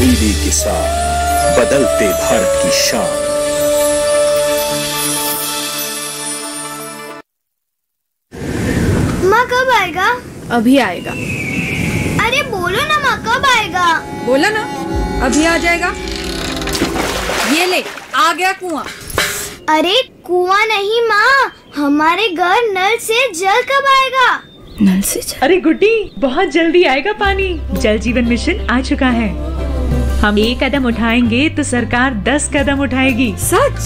TV किसान, बदलते भारत की शान। माँ कब आएगा? अभी आएगा। अरे बोलो ना माँ, कब आएगा? बोला ना, अभी आ जाएगा। ये ले, आ गया कुआं। अरे कुआं नहीं माँ, हमारे घर नल से जल कब आएगा? नल से जल? अरे गुड्डी, बहुत जल्दी आएगा पानी। जल जीवन मिशन आ चुका है। हम 1 कदम उठाएंगे तो सरकार 10 कदम उठाएगी। सच?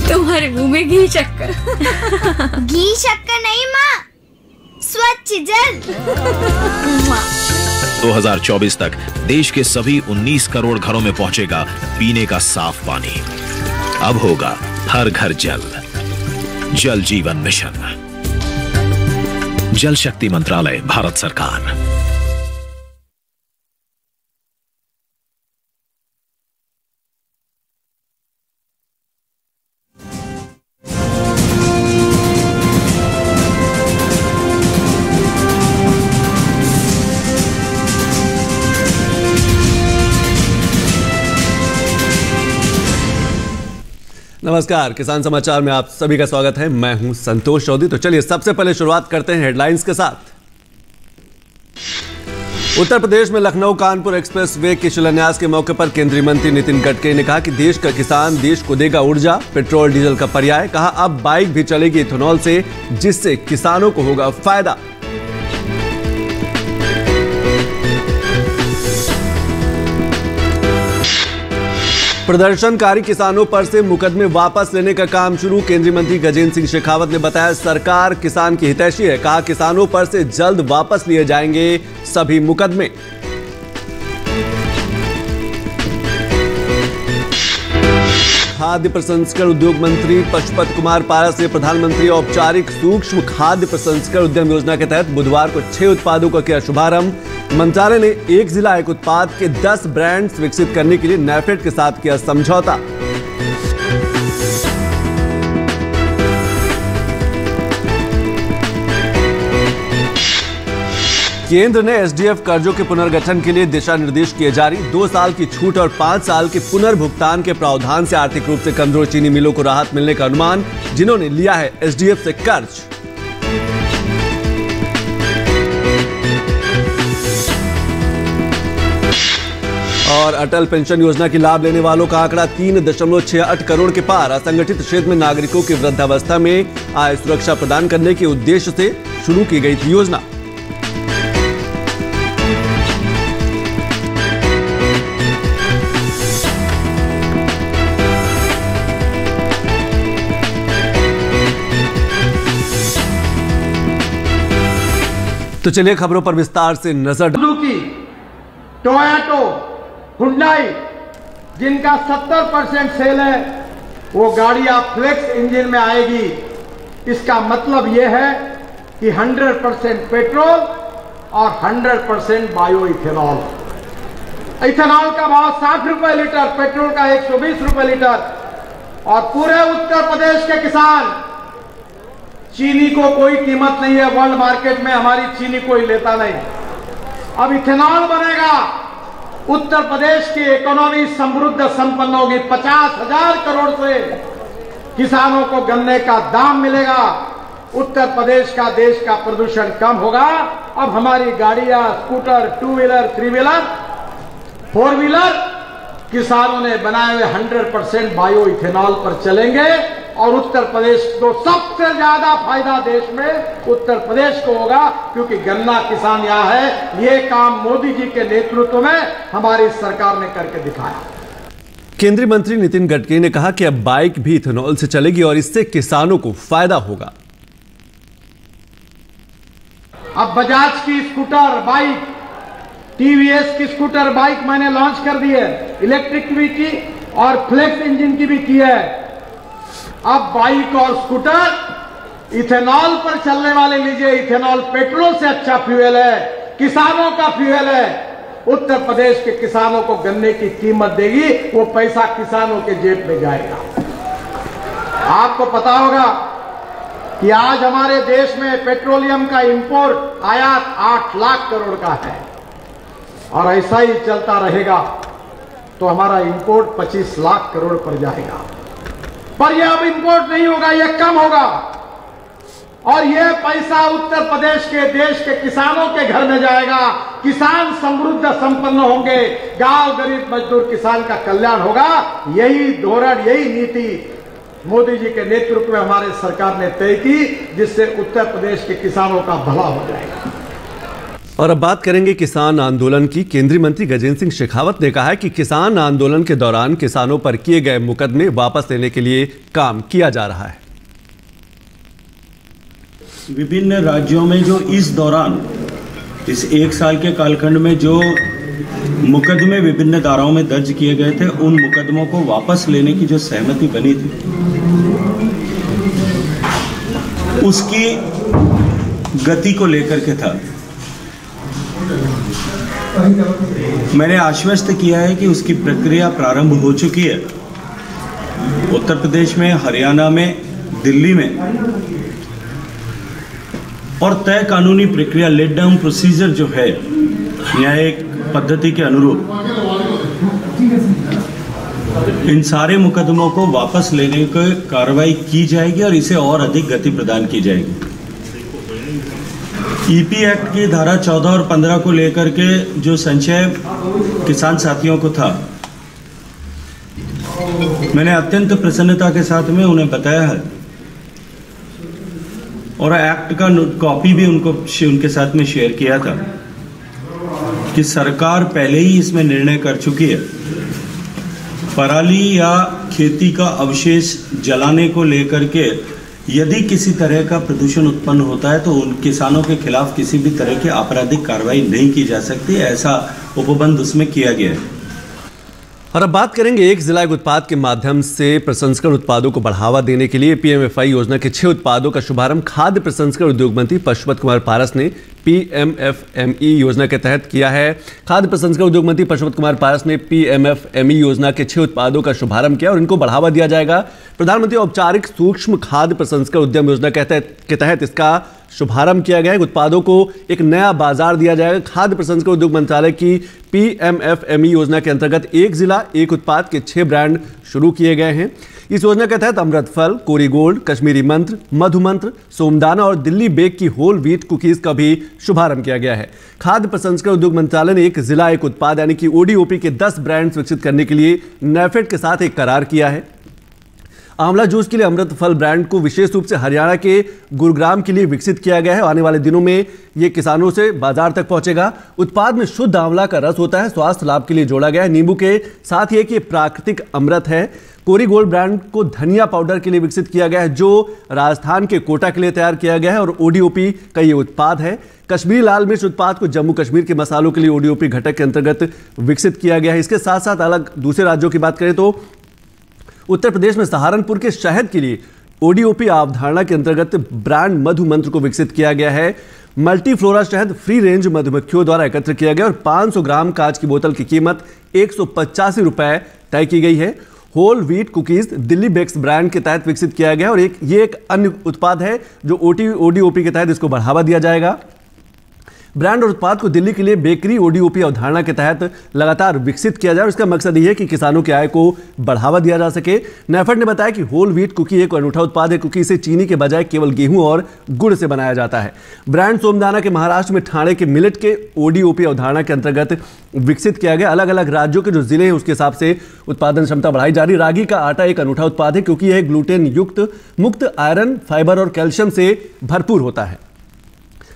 तुम्हारे मुंह में घी शक्कर। घी शक्कर नहीं माँ, स्वच्छ जल। 2024 तक देश के सभी 19 करोड़ घरों में पहुंचेगा पीने का साफ पानी। अब होगा हर घर जल। जल जीवन मिशन, जल शक्ति मंत्रालय, भारत सरकार। नमस्कार, किसान समाचार में आप सभी का स्वागत है। मैं हूं संतोष चौधरी। तो चलिए सबसे पहले शुरुआत करते हैं हेडलाइंस के साथ। उत्तर प्रदेश में लखनऊ कानपुर एक्सप्रेस वे के शिलान्यास के मौके पर केंद्रीय मंत्री नितिन गडकरी ने कहा कि देश का किसान देश को देगा ऊर्जा, पेट्रोल डीजल का पर्याय। कहा अब बाइक भी चलेगी इथेनॉल से, जिससे किसानों को होगा फायदा। प्रदर्शनकारी किसानों पर से मुकदमे वापस लेने का काम शुरू। केंद्रीय मंत्री गजेंद्र सिंह शेखावत ने बताया सरकार किसान की हितैषी है। कहा किसानों पर से जल्द वापस लिए जाएंगे सभी मुकदमे। खाद्य प्रसंस्करण उद्योग मंत्री पशुपत कुमार पारस ने प्रधानमंत्री औपचारिक सूक्ष्म खाद्य प्रसंस्करण उद्यम योजना के तहत बुधवार को 6 उत्पादों का किया शुभारंभ। मंत्रालय ने एक जिला एक उत्पाद के 10 ब्रांड्स विकसित करने के लिए नैफेड के साथ किया समझौता। केंद्र ने एसडीएफ कर्जों के पुनर्गठन के लिए दिशा निर्देश किए जारी। 2 साल की छूट और 5 साल के पुनर्भुगतान के प्रावधान से आर्थिक रूप से कमजोर चीनी मिलों को राहत मिलने का अनुमान, जिन्होंने लिया है एसडीएफ से कर्ज। और अटल पेंशन योजना की लाभ लेने वालों का आंकड़ा 3.68 करोड़ के पार। असंगठित क्षेत्र में नागरिकों की वृद्धावस्था में आय सुरक्षा प्रदान करने के उद्देश्य से शुरू की गई थी योजना। तो चलिए खबरों पर विस्तार से नजर सुजुकी, टोयोटा, हुंडई, जिनका 70% सेल है, वो गाड़ियां फ्लेक्स इंजन में आएगी। इसका मतलब यह है कि 100% पेट्रोल और 100% बायो इथेनॉल। इथेनॉल का भाव 60 रुपए लीटर, पेट्रोल का 120 रुपए लीटर। और पूरे उत्तर प्रदेश के किसान, चीनी को कोई कीमत नहीं है वर्ल्ड मार्केट में, हमारी चीनी कोई लेता नहीं। अब इथेनॉल बनेगा, उत्तर प्रदेश की इकोनॉमी समृद्ध संपन्न होगी। 50,000 करोड़ से किसानों को गन्ने का दाम मिलेगा। उत्तर प्रदेश का, देश का प्रदूषण कम होगा। अब हमारी गाड़ियां, स्कूटर, 2 व्हीलर, 3 व्हीलर, 4 व्हीलर किसानों ने बनाए हुए 100% बायो इथेनॉल पर चलेंगे। और उत्तर प्रदेश को सबसे ज्यादा फायदा देश में उत्तर प्रदेश को होगा, क्योंकि गन्ना किसान यहाँ है। ये काम मोदी जी के नेतृत्व में हमारी सरकार ने करके दिखाया। केंद्रीय मंत्री नितिन गडकरी ने कहा कि अब बाइक भी इथेनॉल से चलेगी और इससे किसानों को फायदा होगा। अब बजाज की स्कूटर बाइक, टीवीएस की स्कूटर बाइक मैंने लॉन्च कर दी है, इलेक्ट्रिक भी की और फ्लेक्स इंजन की भी की है। अब बाइक और स्कूटर इथेनॉल पर चलने वाले लीजिए। इथेनॉल पेट्रोल से अच्छा फ्यूल है, किसानों का फ्यूल है। उत्तर प्रदेश के किसानों को गन्ने की कीमत देगी, वो पैसा किसानों के जेब में जाएगा। आपको पता होगा कि आज हमारे देश में पेट्रोलियम का इंपोर्ट, आयात 8 लाख करोड़ का है। और ऐसा ही चलता रहेगा तो हमारा इंपोर्ट 25 लाख करोड़ पर जाएगा। पर यह अब इंपोर्ट नहीं होगा, यह कम होगा और यह पैसा उत्तर प्रदेश के देश के किसानों के घर में जाएगा। किसान समृद्ध संपन्न होंगे, गांव गरीब मजदूर किसान का कल्याण होगा। यही धोरण, यही नीति मोदी जी के नेतृत्व में हमारे सरकार ने तय की, जिससे उत्तर प्रदेश के किसानों का भला हो जाएगा। और अब बात करेंगे किसान आंदोलन की। केंद्रीय मंत्री गजेंद्र सिंह शेखावत ने कहा है कि किसान आंदोलन के दौरान किसानों पर किए गए मुकदमे वापस लेने के लिए काम किया जा रहा है। विभिन्न राज्यों में जो इस दौरान इस 1 साल के कालखंड में जो मुकदमे विभिन्न धाराओं में दर्ज किए गए थे, उन मुकदमों को वापस लेने की जो सहमति बनी थी, उसकी गति को लेकर के था। मैंने आश्वस्त किया है कि उसकी प्रक्रिया प्रारंभ हो चुकी है। उत्तर प्रदेश में, हरियाणा में, दिल्ली में और तय कानूनी प्रक्रिया, लेट डाउन प्रोसीजर जो है न्यायिक पद्धति के अनुरूप इन सारे मुकदमों को वापस लेने की कार्रवाई की जाएगी और इसे और अधिक गति प्रदान की जाएगी। ईपी एक्ट की धारा 14 और 15 को लेकर के जो संशय किसान साथियों को था, मैंने अत्यंत प्रसन्नता के साथ में उन्हें बताया है और एक्ट का कॉपी भी उनके साथ में शेयर किया था कि सरकार पहले ही इसमें निर्णय कर चुकी है। पराली या खेती का अवशेष जलाने को लेकर के यदि किसी तरह का प्रदूषण उत्पन्न होता है तो उन किसानों के खिलाफ किसी भी तरह की आपराधिक कार्रवाई नहीं की जा सकती, ऐसा उपबंध उसमें किया गया है। और अब बात करेंगे एक जिला एक उत्पाद के माध्यम से प्रसंस्करण उत्पादों को बढ़ावा देने के लिए पीएमएफआई योजना के 6 उत्पादों का शुभारंभ खाद्य प्रसंस्करण उद्योग मंत्री पशुपत कुमार पारस ने पीएमएफएमई योजना के तहत किया है। खाद्य प्रसंस्करण उद्योग मंत्री पशुपत कुमार पारस ने पीएमएफएमई योजना के 6 उत्पादों का शुभारंभ किया और इनको बढ़ावा दिया जाएगा। प्रधानमंत्री औपचारिक सूक्ष्म खाद्य प्रसंस्करण उद्यम योजना के तहत इसका शुभारंभ किया गया है। उत्पादों को एक नया बाजार दिया जाएगा। खाद्य प्रसंस्करण उद्योग मंत्रालय की पीएमएफएमई योजना के अंतर्गत एक जिला एक उत्पाद के 6 ब्रांड शुरू किए गए हैं। इस योजना के तहत अमृत फल, कोरी गोल्ड, कश्मीरी मंत्र, मधु मंत्र, सोमदाना और दिल्ली बेक की होल व्हीट कुकीज का भी शुभारंभ किया गया है। खाद्य प्रसंस्करण उद्योग मंत्रालय ने एक जिला एक उत्पाद यानी कि ओडीओपी के 10 ब्रांड्स विकसित करने के लिए नेफेड के साथ एक करार किया है। आंवला जूस के लिए अमृत फल ब्रांड को विशेष रूप से हरियाणा के गुरुग्राम के लिए विकसित किया गया है। आने वाले दिनों में ये किसानों से बाजार तक पहुंचेगा। उत्पाद में शुद्ध आंवला का रस होता है, स्वास्थ्य लाभ के लिए जोड़ा गया है। नींबू के साथ ये कि प्राकृतिक अमृत है। कोरी गोल्ड ब्रांड को धनिया पाउडर के लिए विकसित किया गया है, जो राजस्थान के कोटा के लिए तैयार किया गया है और ओडीओपी का ये उत्पाद है। कश्मीरी लाल मिर्च उत्पाद को जम्मू कश्मीर के मसालों के लिए ओडीओपी घटक के अंतर्गत विकसित किया गया है। इसके साथ साथ अलग दूसरे राज्यों की बात करें तो उत्तर प्रदेश में सहारनपुर के शहद के लिए ओडीओपी अवधारणा के अंतर्गत ब्रांड मधु मंत्र को विकसित किया गया है। मल्टी फ्लोरा शहद फ्री रेंज मधुमक्खियों द्वारा एकत्र किया गया और 500 ग्राम कांच की बोतल की कीमत 185 रुपए तय की गई है। Whole wheat cookies Delhi bakes brand के तहत विकसित किया गया और ये एक अन्य उत्पाद है जो ओडीओपी के तहत इसको बढ़ावा दिया जाएगा। ब्रांड और उत्पाद को दिल्ली के लिए बेकरी ओडीओपी अवधारणा के तहत लगातार विकसित किया जाए और इसका मकसद ये है कि किसानों की आय को बढ़ावा दिया जा सके। नेफेड ने बताया कि होल व्हीट कुकी एक अनूठा उत्पाद है। कुकी से चीनी के बजाय केवल गेहूं और गुड़ से बनाया जाता है। ब्रांड सोमदाना के महाराष्ट्र में ठाणे के मिलेट के ओडीओपी अवधारणा के अंतर्गत विकसित किया गया। अलग अलग राज्यों के जो जिले हैं उसके हिसाब से उत्पादन क्षमता बढ़ाई जा रही। रागी का आटा एक अनूठा उत्पाद है क्योंकि यह ग्लूटेन युक्त मुक्त आयरन, फाइबर और कैल्शियम से भरपूर होता है।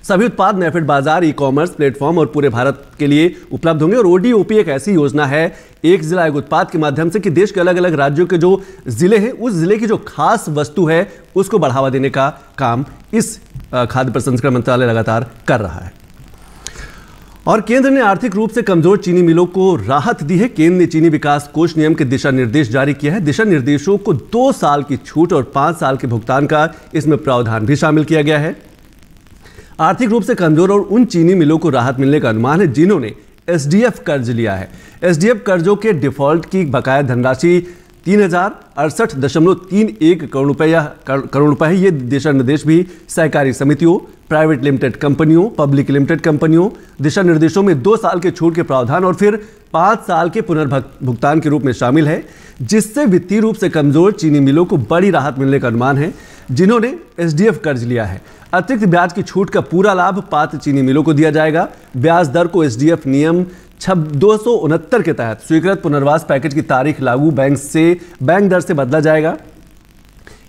सभी उत्पाद नेफेड बाजार, ई कॉमर्स प्लेटफॉर्म और पूरे भारत के लिए उपलब्ध होंगे और ओडीओपी एक ऐसी योजना है एक जिला एक उत्पाद के माध्यम से कि देश के अलग अलग राज्यों के जो जिले हैं उस जिले की जो खास वस्तु है उसको बढ़ावा देने का काम इस खाद्य प्रसंस्करण मंत्रालय लगातार कर रहा है। और केंद्र ने आर्थिक रूप से कमजोर चीनी मिलों को राहत दी है। केंद्र ने चीनी विकास कोष नियम के दिशा निर्देश जारी किया है। दिशा निर्देशों को 2 साल की छूट और 5 साल के भुगतान का इसमें प्रावधान भी शामिल किया गया है। आर्थिक रूप से कमजोर और उन चीनी मिलों को राहत मिलने का अनुमान है जिन्होंने एसडीएफ कर्ज लिया है। एसडीएफ कर्जों के डिफॉल्ट की बकाया धनराशि 3068.31 करोड़ रुपए है। ये दिशा निर्देश भी सहकारी समितियों, प्राइवेट लिमिटेड कंपनियों, पब्लिक लिमिटेड कंपनियों दिशा निर्देशों में 2 साल के छूट के प्रावधान और फिर 5 साल के पुनर्भुगतान के रूप में शामिल है, जिससे वित्तीय रूप से कमजोर चीनी मिलों को बड़ी राहत मिलने का अनुमान है, जिन्होंने एसडीएफ कर्ज लिया है। अतिरिक्त ब्याज की छूट का पूरा लाभ पात्र चीनी मिलों को दिया जाएगा। ब्याज दर को एसडीएफ नियम 269 के तहत स्वीकृत पुनर्वास पैकेज की तारीख लागू बैंक दर से बदला जाएगा।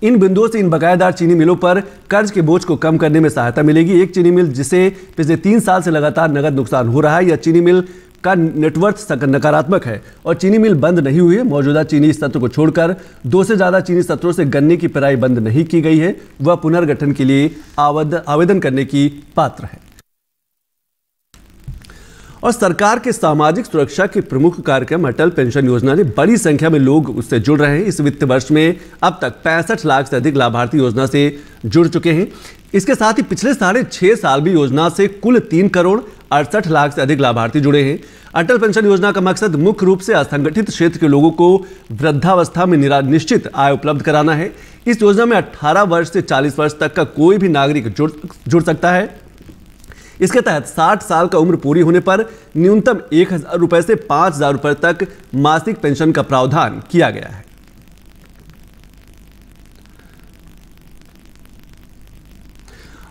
इन बिंदुओं से इन बकायादार चीनी मिलों पर कर्ज के बोझ को कम करने में सहायता मिलेगी। एक चीनी मिल जिसे पिछले 3 साल से लगातार नगद नुकसान हो रहा है या चीनी मिल का नेटवर्थ नकारात्मक है और चीनी मिल बंद नहीं हुई है, मौजूदा चीनी सत्र को छोड़कर 2 से ज्यादा चीनी सत्रों से गन्ने की पेराई बंद नहीं की गई है, वह पुनर्गठन के लिए आवेदन करने की पात्र है। और सरकार के सामाजिक सुरक्षा के प्रमुख कार्यक्रम अटल पेंशन योजना ने बड़ी संख्या में लोग उससे जुड़ रहे हैं। इस वित्त वर्ष में अब तक 65 लाख से अधिक लाभार्थी योजना से जुड़ चुके हैं। इसके साथ ही पिछले 6.5 साल भी योजना से कुल 3 करोड़ 68 लाख से अधिक लाभार्थी जुड़े हैं। अटल पेंशन योजना का मकसद मुख्य रूप से असंगठित क्षेत्र के लोगों को वृद्धावस्था में निश्चित आय उपलब्ध कराना है। इस योजना में 18 वर्ष से 40 वर्ष तक का कोई भी नागरिक जुड़ सकता है। इसके तहत 60 साल का उम्र पूरी होने पर न्यूनतम 1,000 रुपए से 5,000 रुपए तक मासिक पेंशन का प्रावधान किया गया है।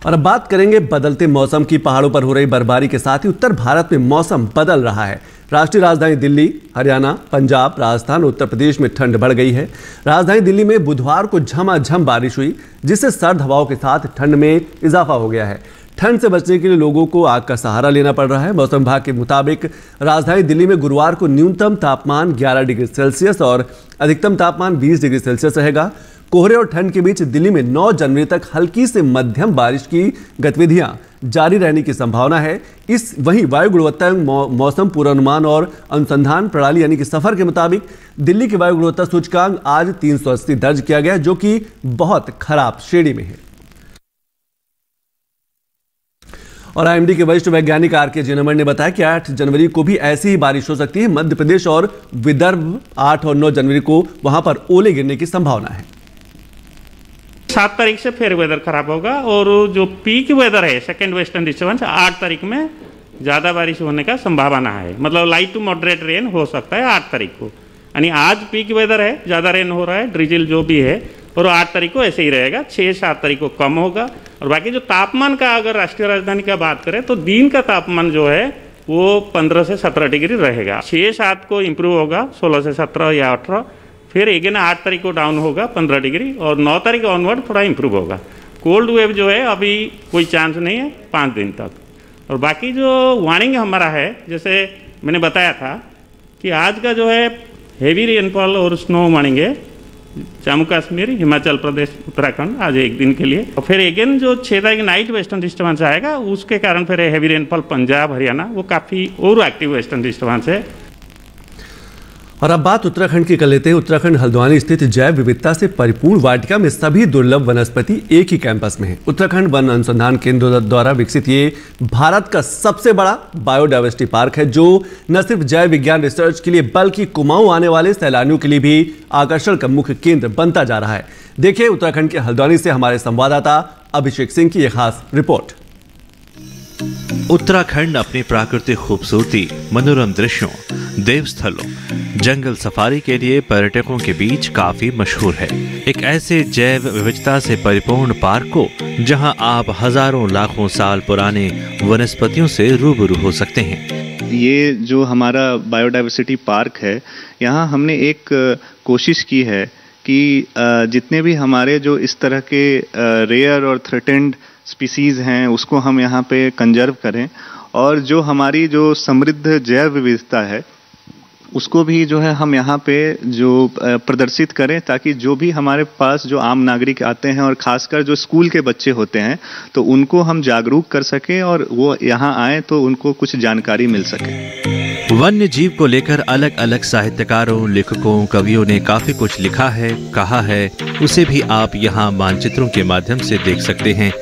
और अब बात करेंगे बदलते मौसम की। पहाड़ों पर हो रही बर्फबारी के साथ ही उत्तर भारत में मौसम बदल रहा है। राष्ट्रीय राजधानी दिल्ली, हरियाणा, पंजाब, राजस्थान, उत्तर प्रदेश में ठंड बढ़ गई है। राजधानी दिल्ली में बुधवार को झमाझम बारिश हुई, जिससे सर्द हवाओं के साथ ठंड में इजाफा हो गया है। ठंड से बचने के लिए लोगों को आग का सहारा लेना पड़ रहा है। मौसम विभाग के मुताबिक राजधानी दिल्ली में गुरुवार को न्यूनतम तापमान 11 डिग्री सेल्सियस और अधिकतम तापमान 20 डिग्री सेल्सियस रहेगा। कोहरे और ठंड के बीच दिल्ली में 9 जनवरी तक हल्की से मध्यम बारिश की गतिविधियां जारी रहने की संभावना है। वहीं वायु गुणवत्ता मौसम पूर्वानुमान और अनुसंधान प्रणाली यानी कि सफर के मुताबिक दिल्ली की वायु गुणवत्ता सूचकांक आज 380 दर्ज किया गया, जो कि बहुत खराब श्रेणी में है। और आईएमडी के वरिष्ठ वैज्ञानिक आर.के. जिनमर ने बताया कि 8 जनवरी को भी ऐसी ही बारिश हो सकती है। मध्य प्रदेश और विदर्भ 8 और 9 जनवरी को वहां पर ओले गिरने की संभावना है। 7 तारीख से फिर वेदर खराब होगा और जो पीक वेदर है सेकेंड वेस्टर्न डिस्टर्बेंस 8 तारीख में ज़्यादा बारिश होने का संभावना है। मतलब लाइट टू मॉडरेट रेन हो सकता है 8 तारीख को। यानी आज पीक वेदर है, ज़्यादा रेन हो रहा है, ड्रिजिल जो भी है, और 8 तारीख को ऐसे ही रहेगा। 6-7 तारीख को कम होगा। और बाकी जो तापमान का अगर राष्ट्रीय राजधानी का बात करें तो दिन का तापमान जो है वो 15 से 17 डिग्री रहेगा। 6-7 को इम्प्रूव होगा 16 से 17 या 18, फिर अगेन 8 तारीख को डाउन होगा 15 डिग्री और 9 तारीख ऑनवर्ड थोड़ा इम्प्रूव होगा। कोल्ड वेव जो है अभी कोई चांस नहीं है 5 दिन तक। और बाकी जो वार्निंग हमारा है, जैसे मैंने बताया था कि आज का जो है हेवी रेनफॉल और स्नो वार्निंग है जम्मू कश्मीर, हिमाचल प्रदेश, उत्तराखंड आज एक दिन के लिए। और फिर अगेन जो 6 तारीख नाइट वेस्टर्न डिस्टर्बेंस आएगा, उसके कारण फिर हेवी रेनफॉल पंजाब, हरियाणा वो काफ़ी और एक्टिव वेस्टर्न डिस्टर्बेंस है। और अब बात उत्तराखंड की कर लेते हैं। उत्तराखंड हल्द्वानी स्थित जैव विविधता से परिपूर्ण वाटिका में सभी दुर्लभ वनस्पति एक ही कैंपस में है। उत्तराखंड वन अनुसंधान केंद्र द्वारा विकसित ये भारत का सबसे बड़ा बायोडायवर्सिटी पार्क है, जो न सिर्फ जैव विज्ञान रिसर्च के लिए बल्कि कुमाऊं आने वाले सैलानियों के लिए भी आकर्षण का मुख्य केंद्र बनता जा रहा है। देखिए उत्तराखंड के हल्द्वानी से हमारे संवाददाता अभिषेक सिंह की एक खास रिपोर्ट। उत्तराखंड अपनी प्राकृतिक खूबसूरती, मनोरम दृश्यों, देवस्थलों, जंगल सफारी के लिए पर्यटकों के बीच काफी मशहूर है। एक ऐसे जैव विविधता से परिपूर्ण पार्क को जहां आप हजारों लाखों साल पुराने वनस्पतियों से रूबरू हो सकते हैं। ये जो हमारा बायोडायवर्सिटी पार्क है, यहाँ हमने एक कोशिश की है कि जितने भी हमारे जो इस तरह के रेयर और थ्रेटेंड स्पीसीज हैं उसको हम यहाँ पे कंजर्व करें, और जो हमारी जो समृद्ध जैव विविधता है उसको भी जो है हम यहाँ पे जो प्रदर्शित करें, ताकि जो भी हमारे पास जो आम नागरिक आते हैं और खासकर जो स्कूल के बच्चे होते हैं तो उनको हम जागरूक कर सकें और वो यहाँ आए तो उनको कुछ जानकारी मिल सके। वन्य जीव को लेकर अलग अलग साहित्यकारों, लेखकों, कवियों ने काफी कुछ लिखा है, कहा है, उसे भी आप यहाँ मानचित्रों के माध्यम से देख सकते हैं।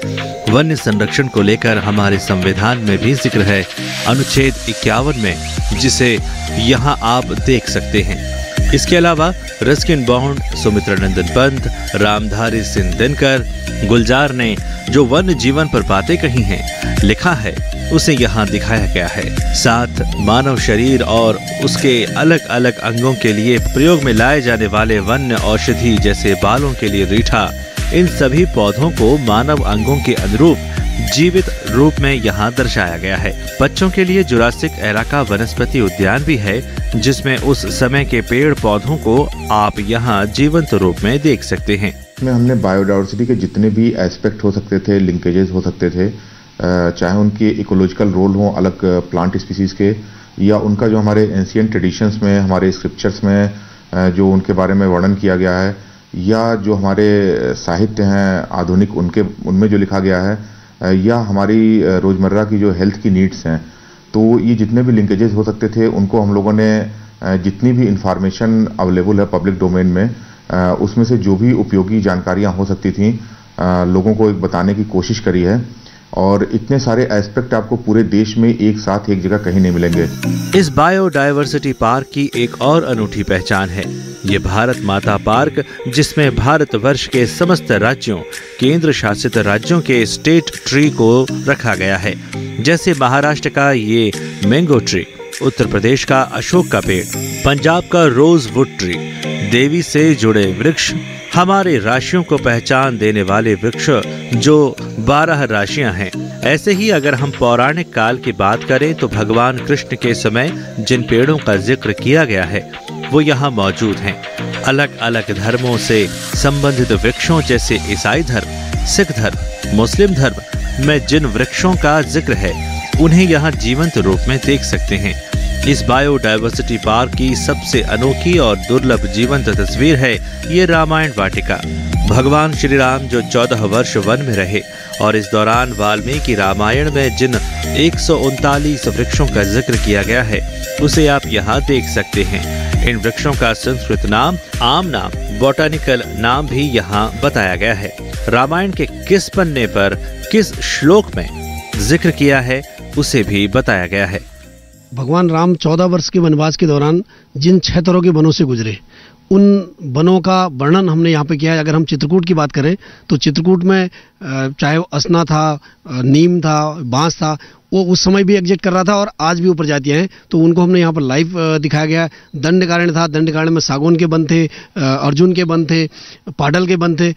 वन्य संरक्षण को लेकर हमारे संविधान में भी जिक्र है, अनुच्छेद 51 में, जिसे यहाँ आप देख सकते हैं। इसके अलावा रस्किन बॉन्ड, सुमित्रानंदन पंत, रामधारी सिंह दिनकर, गुलजार ने जो वन्य जीवन पर बातें कही हैं, लिखा है, उसे यहाँ दिखाया गया है। साथ मानव शरीर और उसके अलग अलग अंगों के लिए प्रयोग में लाए जाने वाले वन्य औषधि जैसे बालों के लिए रीठा, इन सभी पौधों को मानव अंगों के अनुरूप जीवित रूप में यहाँ दर्शाया गया है। बच्चों के लिए जुरासिक इलाका वनस्पति उद्यान भी है, जिसमें उस समय के पेड़ पौधों को आप यहाँ जीवंत रूप में देख सकते हैं। इसमें हमने बायोडाइवर्सिटी के जितने भी एस्पेक्ट हो सकते थे, लिंकेजेस हो सकते थे, चाहे उनके इकोलॉजिकल रोल हो अलग प्लांट स्पीसीज के, या उनका जो हमारे एंशिएंट ट्रेडिशंस में, हमारे स्क्रिप्चर्स में जो उनके बारे में वर्णन किया गया है, या जो हमारे साहित्य हैं आधुनिक उनमें जो लिखा गया है, या हमारी रोजमर्रा की जो हेल्थ की नीड्स हैं, तो ये जितने भी लिंकेजेस हो सकते थे उनको हम लोगों ने जितनी भी इंफॉर्मेशन अवेलेबल है पब्लिक डोमेन में, उसमें से जो भी उपयोगी जानकारियां हो सकती थी लोगों को एक बताने की कोशिश करी है। और इतने सारे एस्पेक्ट आपको पूरे देश में एक साथ एक जगह कहीं नहीं मिलेंगे। इस बायोडायवर्सिटी पार्क की एक और अनूठी पहचान है, ये भारत माता पार्क, जिसमें भारतवर्ष के समस्त राज्यों, केंद्र शासित राज्यों के स्टेट ट्री को रखा गया है, जैसे महाराष्ट्र का ये मैंगो ट्री, उत्तर प्रदेश का अशोक का पेड़, पंजाब का रोज वुड ट्री, देवी से जुड़े वृक्ष, हमारे राशियों को पहचान देने वाले वृक्ष जो 12 राशियां हैं। ऐसे ही अगर हम पौराणिक काल की बात करें तो भगवान कृष्ण के समय जिन पेड़ों का जिक्र किया गया है वो यहाँ मौजूद हैं। अलग अलग धर्मों से संबंधित वृक्षों जैसे ईसाई धर्म, सिख धर्म, मुस्लिम धर्म में जिन वृक्षों का जिक्र है उन्हें यहाँ जीवंत रूप में देख सकते हैं। इस बायोडायवर्सिटी पार्क की सबसे अनोखी और दुर्लभ जीवंत तस्वीर है ये रामायण वाटिका। भगवान श्री राम जो 14 वर्ष वन में रहे और इस दौरान वाल्मीकि रामायण में जिन 139 वृक्षों का जिक्र किया गया है उसे आप यहाँ देख सकते हैं। इन वृक्षों का संस्कृत नाम, आम नाम, बॉटनिकल नाम भी यहाँ बताया गया है। रामायण के किस पन्ने पर किस श्लोक में जिक्र किया है उसे भी बताया गया है। भगवान राम 14 वर्ष के वनवास के दौरान जिन 6 तरह के वनों से गुजरे, उन वनों का वर्णन हमने यहाँ पे किया है। अगर हम चित्रकूट की बात करें तो चित्रकूट में चाहे वो असना था, नीम था, बांस था, वो उस समय भी एग्जिस्ट कर रहा था और आज भी वो प्रजातियां हैं, तो उनको हमने यहाँ पर लाइव दिखाया गया है। दंडकारण्य था, दंडकारण्य में सागौन के वन थे, अर्जुन के वन थे, पाडल के वन थे,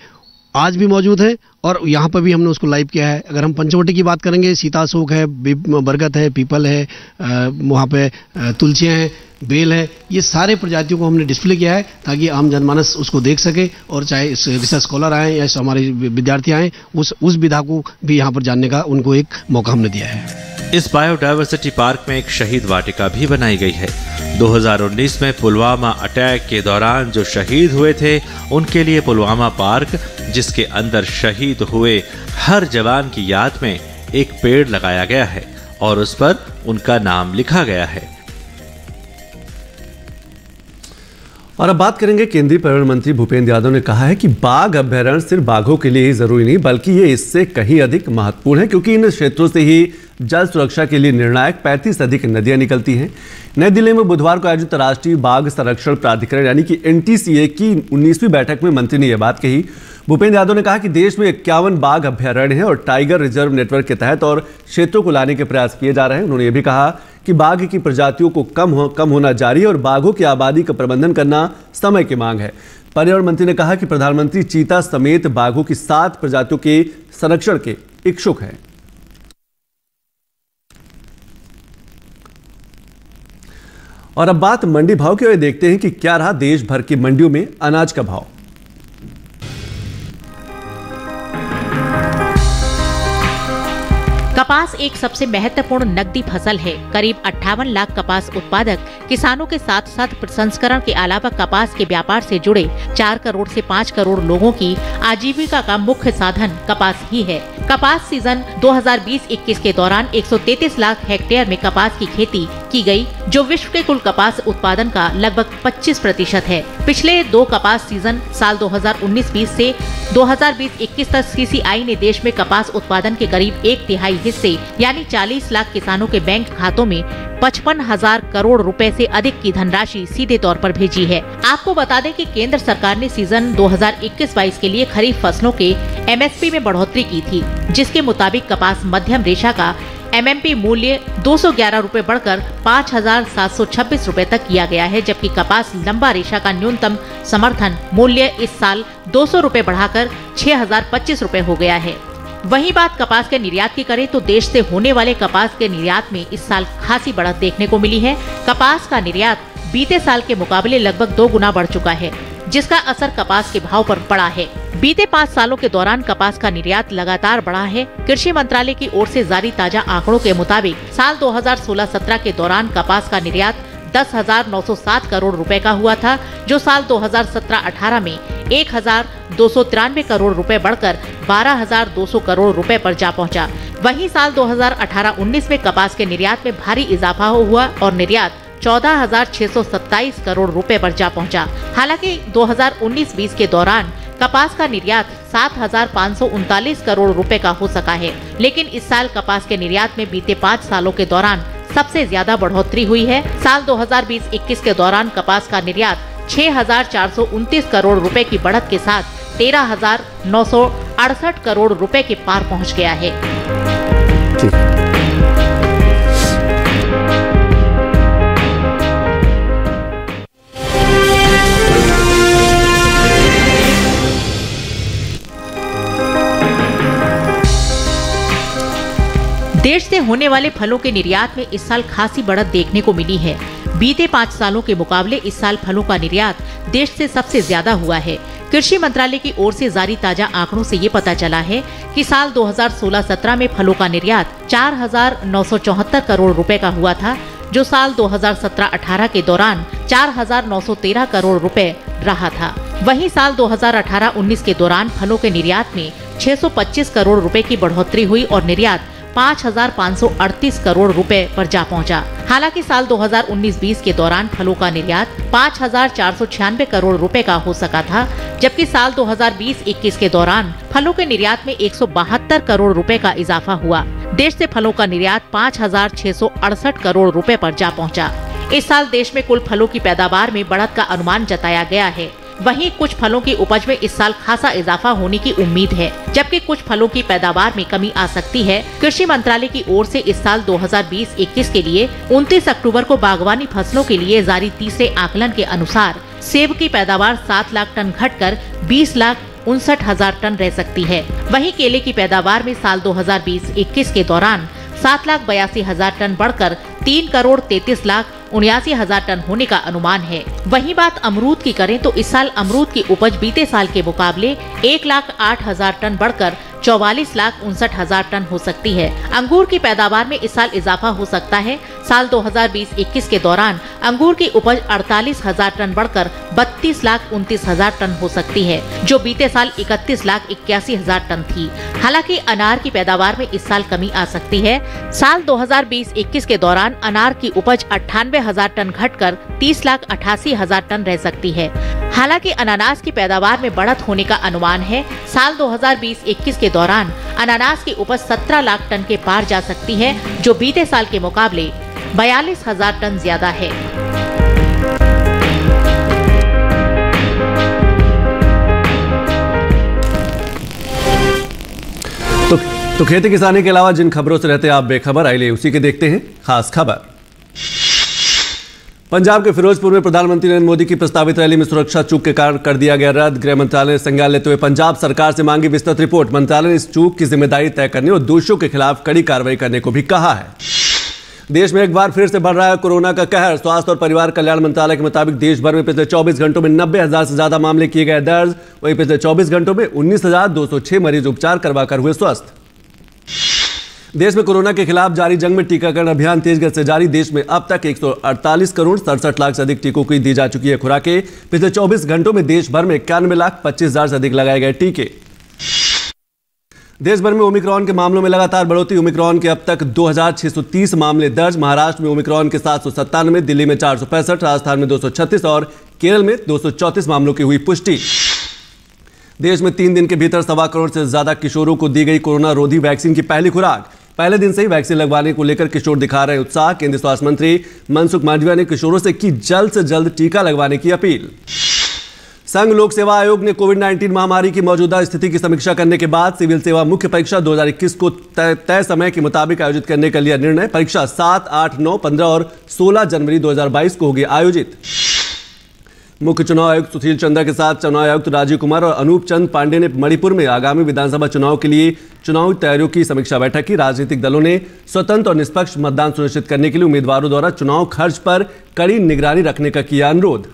आज भी मौजूद है और यहाँ पर भी हमने उसको लाइव किया है। अगर हम पंचवटी की बात करेंगे, सीता अशोक है, बरगद है, पीपल है, वहाँ पे तुलसियाँ हैं, बेल है, ये सारे प्रजातियों को हमने डिस्प्ले किया है ताकि आम जनमानस उसको देख सके और चाहे रिसर्च स्कॉलर आए या हमारे विद्यार्थी आए उस विधा को भी यहाँ पर जानने का उनको एक मौका हमने दिया है। इस बायोडायवर्सिटी पार्क में एक शहीद वाटिका भी बनाई गई है। 2019 में पुलवामा अटैक के दौरान जो शहीद हुए थे उनके लिए पुलवामा पार्क, जिसके अंदर शहीद हुए हर जवान की याद में एक पेड़ लगाया गया है और उस पर उनका नाम लिखा गया है। और अब बात करेंगे, केंद्रीय पर्यावरण मंत्री भूपेंद्र यादव ने कहा है कि बाघ अभ्यारण्य सिर्फ बाघों के लिए ही जरूरी नहीं बल्कि ये इससे कहीं अधिक महत्वपूर्ण है, क्योंकि इन क्षेत्रों से ही जल सुरक्षा के लिए निर्णायक 35 से अधिक नदियां निकलती हैं। नई दिल्ली में बुधवार को आयोजित राष्ट्रीय बाघ संरक्षण प्राधिकरण यानी कि NTCA की 19वीं बैठक में मंत्री ने यह बात कही। भूपेंद्र यादव ने कहा कि देश में 51 बाघ अभ्यारण्य हैं और टाइगर रिजर्व नेटवर्क के तहत और क्षेत्रों को लाने के प्रयास किए जा रहे हैं। उन्होंने ये भी कहा कि बाघ की प्रजातियों को कम होना जारी है और बाघों की आबादी का प्रबंधन करना समय की मांग है। पर्यावरण मंत्री ने कहा कि प्रधानमंत्री चीता समेत बाघों की 7 प्रजातियों के संरक्षण के इच्छुक हैं। और अब बात मंडी भाव की ओर देखते हैं कि क्या रहा देश भर की मंडियों में अनाज का भाव। कपास एक सबसे महत्वपूर्ण नकदी फसल है। करीब 58 लाख कपास उत्पादक किसानों के साथ साथ प्रसंस्करण के अलावा कपास के व्यापार से जुड़े 4 करोड़ से 5 करोड़ लोगों की आजीविका का मुख्य साधन कपास ही है। कपास सीजन 2020-21 के दौरान 133 लाख हेक्टेयर में कपास की खेती की गई, जो विश्व के कुल कपास उत्पादन का लगभग 25% है। पिछले 2 कपास सीजन साल 2019-20 से 2020-21 तक CCI ने देश में कपास उत्पादन के करीब 1/3 हिस्से यानी 40 लाख किसानों के बैंक खातों में 55,000 करोड़ रुपए से अधिक की धनराशि सीधे तौर पर भेजी है। आपको बता दें कि केंद्र सरकार ने सीजन 2021-22 के लिए खरीफ फसलों के MSP में बढ़ोतरी की थी, जिसके मुताबिक कपास मध्यम रेशा का MMP मूल्य 211 रुपए बढ़कर 5,726 रुपए तक किया गया है, जबकि कपास लंबा रेशा का न्यूनतम समर्थन मूल्य इस साल 200 रुपए बढ़ाकर 6,025 रुपए हो गया है। वहीं बात कपास के निर्यात की करें तो देश से होने वाले कपास के निर्यात में इस साल खासी बढ़त देखने को मिली है। कपास का निर्यात बीते साल के मुकाबले लगभग 2 गुना बढ़ चुका है, जिसका असर कपास के भाव पर पड़ा है। बीते 5 सालों के दौरान कपास का निर्यात लगातार बढ़ा है। कृषि मंत्रालय की ओर से जारी ताजा आंकड़ों के मुताबिक साल 2016-17 के दौरान कपास का निर्यात 10,907 करोड़ रुपए का हुआ था, जो साल 2017-18 में 1,293 करोड़ रुपए बढ़कर 12,200 करोड़ रुपए पर जा पहुंचा। वहीं साल 2018-19 में कपास के निर्यात में भारी इजाफा हुआ और निर्यात 14,627 करोड़ रुपए पर जा पहुंचा। हालांकि 2019-20 के दौरान कपास का निर्यात 7,539 करोड़ रुपए का हो सका है, लेकिन इस साल कपास के निर्यात में बीते 5 सालों के दौरान सबसे ज्यादा बढ़ोतरी हुई है। साल 2020-21 के दौरान कपास का निर्यात 6,429 करोड़ रुपए की बढ़त के साथ 13,968 करोड़ रुपए के पार पहुंच गया है। देश से होने वाले फलों के निर्यात में इस साल खासी बढ़त देखने को मिली है। बीते 5 सालों के मुकाबले इस साल फलों का निर्यात देश से सबसे ज्यादा हुआ है। कृषि मंत्रालय की ओर से जारी ताजा आंकड़ों से ये पता चला है कि साल 2016-17 में फलों का निर्यात 4,974 करोड़ रुपए का हुआ था, जो साल 2017-18 के दौरान 4,913 करोड़ रुपए रहा था। वहीं साल 2018-19 के दौरान फलों के निर्यात में 625 करोड़ रुपए की बढ़ोतरी हुई और निर्यात 5,538 करोड़ रुपए पर जा पहुंचा। हालांकि साल 2019-20 के दौरान फलों का निर्यात 5,496 करोड़ रुपए का हो सका था, जबकि साल 2020-21 के दौरान फलों के निर्यात में 172 करोड़ रुपए का इजाफा हुआ। देश से फलों का निर्यात 5,668 करोड़ रुपए पर जा पहुंचा। इस साल देश में कुल फलों की पैदावार में बढ़त का अनुमान जताया गया है। वहीं कुछ फलों की उपज में इस साल खासा इजाफा होने की उम्मीद है, जबकि कुछ फलों की पैदावार में कमी आ सकती है। कृषि मंत्रालय की ओर से इस साल 2020-21 के लिए 29 अक्टूबर को बागवानी फसलों के लिए जारी तीसरे आकलन के अनुसार सेब की पैदावार 7 लाख टन घटकर 20,59,000 टन रह सकती है। वहीं केले की पैदावार में साल 2020-21 के दौरान 7,82,000 टन बढ़कर 3,33,79,000 टन होने का अनुमान है। वहीं बात अमरूद की करें तो इस साल अमरूद की उपज बीते साल के मुकाबले 1,08,000 टन बढ़कर 44,59,000 टन हो सकती है। अंगूर की पैदावार में इस साल इजाफा हो सकता है। साल 2020-21 के दौरान अंगूर की उपज 48,000 टन बढ़कर 32,29,000 टन हो सकती है, जो बीते साल 31,81,000 टन थी। हालांकि अनार की पैदावार में इस साल कमी आ सकती है। साल 2020-21 के दौरान अनार की उपज 98,000 टन घटकर 30,88,000 टन रह सकती है। हालांकि अनानास की पैदावार में बढ़त होने का अनुमान है। साल 2020-21 के दौरान अनानास की उपज 17 लाख टन के पार जा सकती है, जो बीते साल के मुकाबले 42,000 टन ज्यादा है। तो खेती किसानी के अलावा जिन खबरों से रहते हैं आप बेखबर, आइए उसी के देखते हैं खास खबर। पंजाब के फिरोजपुर में प्रधानमंत्री नरेंद्र मोदी की प्रस्तावित रैली में सुरक्षा चूक के कारण कर दिया गया रद्द। गृह मंत्रालय ने संज्ञान लेते हुए पंजाब सरकार से मांगी विस्तृत रिपोर्ट। मंत्रालय ने इस चूक की जिम्मेदारी तय करने और दोषियों के खिलाफ कड़ी कार्रवाई करने को भी कहा है। देश में एक बार फिर से बढ़ रहा है कोरोना का कहर। स्वास्थ्य और परिवार कल्याण मंत्रालय के मुताबिक देश भर में पिछले 24 घंटों में 90,000 से ज्यादा मामले किए गए दर्ज। वहीं पिछले 24 घंटों में 19,206 मरीज उपचार करवाकर हुए स्वस्थ। देश में कोरोना के खिलाफ जारी जंग में टीकाकरण अभियान तेज गति से जारी। देश में अब तक 148 करोड़ 67 लाख से अधिक टीकों की दी जा चुकी है खुराकें। पिछले 24 घंटों में देश भर में 91,25,000 से अधिक लगाए गए टीके। देश भर में ओमिक्रॉन के मामलों में लगातार बढ़ोतरी। ओमिक्रॉन के अब तक 2630 मामले दर्ज। महाराष्ट्र में ओमिक्रॉन के 797, दिल्ली में 465, राजस्थान में 236 और केरल में 234 मामलों की हुई पुष्टि। देश में 3 दिन के भीतर 1.25 करोड़ से ज्यादा किशोरों को दी गई कोरोना रोधी वैक्सीन की पहली खुराक। पहले दिन से ही वैक्सीन लगवाने को लेकर किशोर दिखा रहे उत्साह। केंद्रीय स्वास्थ्य मंत्री मनसुख मांडविया ने किशोरों से की जल्द से जल्द टीका लगवाने की अपील। संघ लोक सेवा आयोग ने कोविड-19 महामारी की मौजूदा स्थिति की समीक्षा करने के बाद सिविल सेवा मुख्य परीक्षा 2021 को तय समय के मुताबिक आयोजित करने का लिया निर्णय। परीक्षा 7, 8, 9, 15 और 16 जनवरी 2022 को होगी आयोजित। मुख्य चुनाव आयुक्त सुशील चंद्रा के साथ चुनाव आयुक्त राजीव कुमार और अनूप चंद पांडे ने मणिपुर में आगामी विधानसभा चुनाव के लिए चुनावी तैयारियों की समीक्षा बैठक की। राजनीतिक दलों ने स्वतंत्र और निष्पक्ष मतदान सुनिश्चित करने के लिए उम्मीदवारों द्वारा चुनाव खर्च पर कड़ी निगरानी रखने का किया अनुरोध।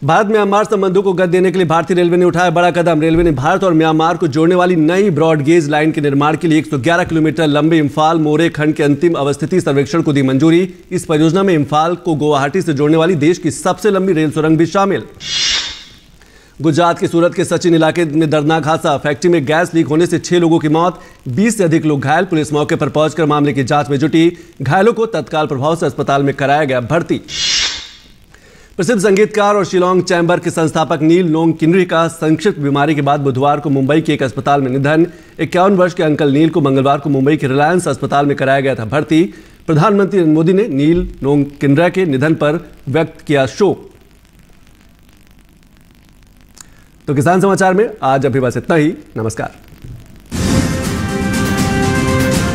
भारत म्यांमार संबंधों को गति देने के लिए भारतीय रेलवे ने उठाया बड़ा कदम। रेलवे ने भारत और म्यांमार को जोड़ने वाली नई ब्रॉड गेज लाइन के निर्माण के लिए 111 किलोमीटर लंबे इम्फाल मोरे खंड के अंतिम अवस्थिति सर्वेक्षण को दी मंजूरी। इस परियोजना में इम्फाल को गुवाहाटी से जोड़ने वाली देश की सबसे लंबी रेल सुरंग भी शामिल। गुजरात के सूरत के सचिन इलाके में दर्दनाक हादसा। फैक्ट्री में गैस लीक होने से 6 लोगों की मौत, 20 से अधिक लोग घायल। पुलिस मौके पर पहुंचकर मामले की जांच में जुटी। घायलों को तत्काल प्रभाव से अस्पताल में कराया गया भर्ती। प्रसिद्ध संगीतकार और शिलोंग चैम्बर के संस्थापक नील नोंगकिन्री का संक्षिप्त बीमारी के बाद बुधवार को मुंबई के एक अस्पताल में निधन। 51 वर्ष के अंकल नील को मंगलवार को मुंबई के रिलायंस अस्पताल में कराया गया था भर्ती। प्रधानमंत्री नरेंद्र मोदी ने नील नोंगकिन्री के निधन पर व्यक्त किया शोक। तो किसान समाचार में आज अभी बस इतना ही। नमस्कार।